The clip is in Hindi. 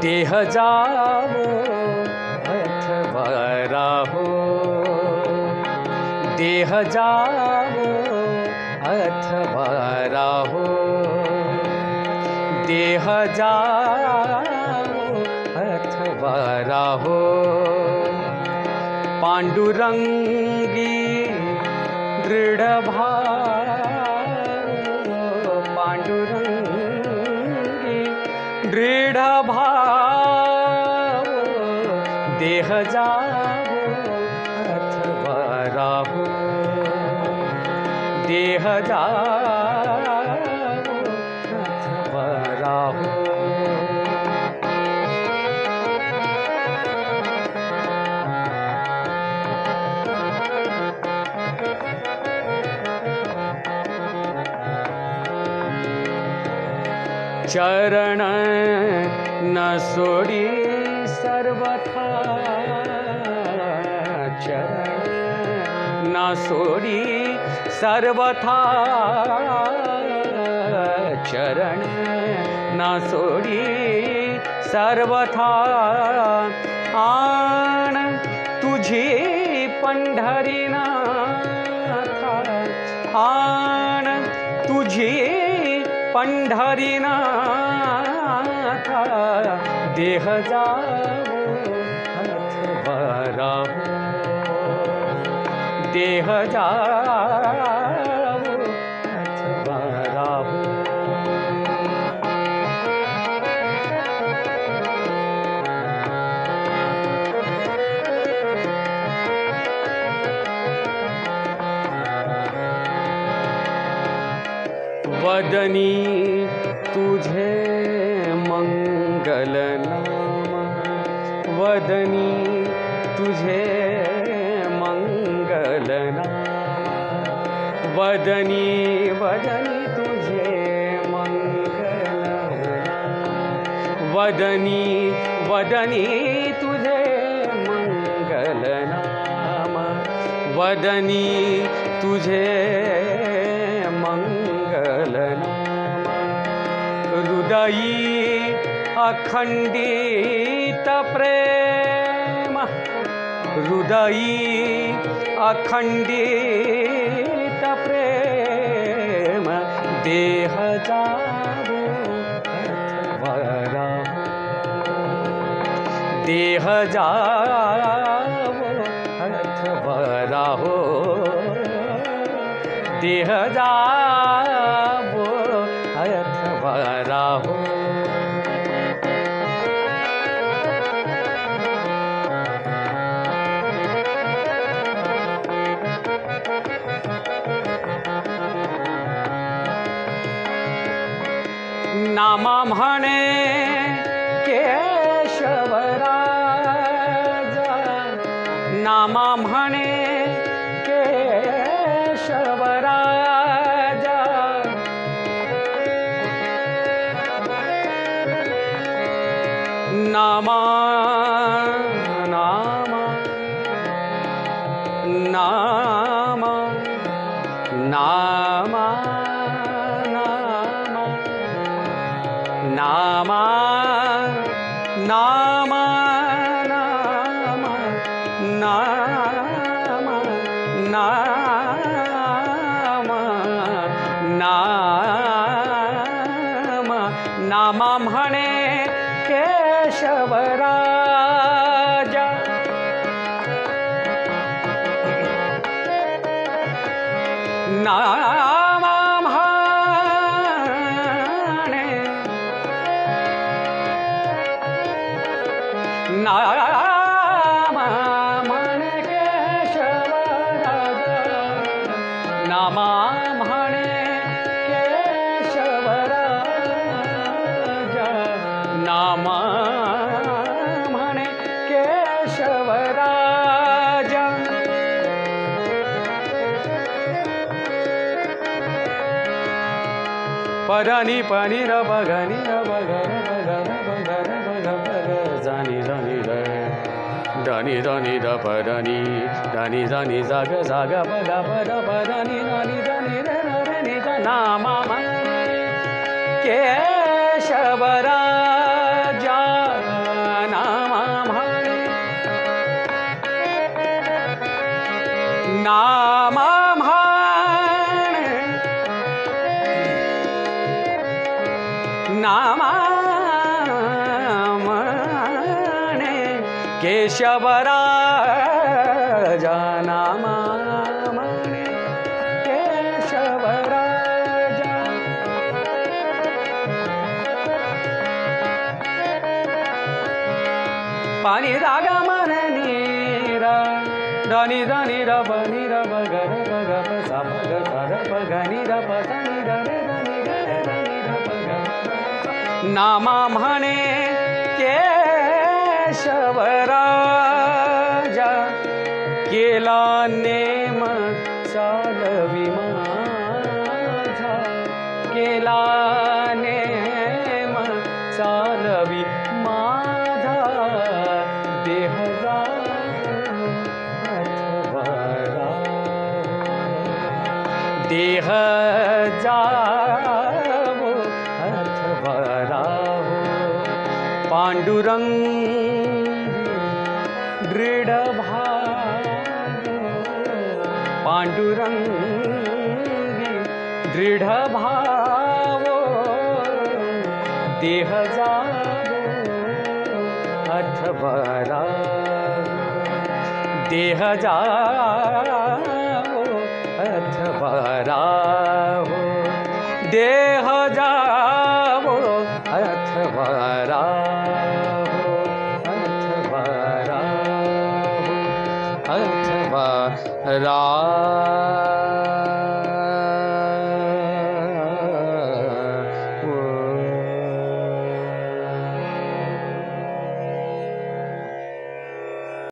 देह जावो अथवा राहो, देह जावो अथवा राहो, देह जावो अथवा राहो। पांडुरंगी दृढ़ भाव, पांडुरंगी दृढ़ भाव, देह जावो अथवा राहो, देह जावो अथवा राहो। चरण न सोड़ी सर्वथा, चरण न सोड़ी सर्वथा, चरण न सोड़ी सर्वथा। आण तुझी पंढरीनाथा, आण तुझी पंढरीनाथा, देह जावो अथवा राहो, देह जावो अथवा राहो। वदनी तुझे मंगल नाम, वदनी तुझे मंगल नाम, वदनी वदनी तुझे मंगल नाम, वदनी वदनी तुझे मंगल नाम, वदनी तुझे मंगल नाम। हृदयी अखंडित प्रेम, हृदयी अखंडित प्रेम, देह जावो अथवा राहो, देह जावो अथवा राहो, देह जावो अथवा राहो। नामा म्हणे केशव राजा, नामा म्हणे केशव राजा, नामा नामा नामा नामा नामा नामा नामा नामा नामा नामा नामा म्हणे केशव राजा, नामा म्हणे नामा म्हणे केशव राजा, नामा म्हणे केशव राजा, नामा म्हणे केशव राजा। पदानी पानी र बगनी र बगर बगर बगर बगर जानी जानी रे दानी दानी द पदानी दानी जानी जाग जाग बगा पद पदानी दानी दानी रे रे नि द नामा केशव राजा, नामा म्हणे केशवराजा नामा म्हणे केशवराजा पाणी रागा मन नीरा धनी धनी र बनी र बगर बग सा बग गर बगनी र बनी र रे धनी रे धनी र बग नामा म्हणे केशवराजा केला नेम चालवी माझा केला नेम चालवी माझा देह देह जावो अथवा पांडुरंग दृढ भाव पांडुरंगी दृढ भाव देह जावो अथवा देह जावो अथवा राहो देह जावो अथवा राहो अथवा राहो अथवा राहो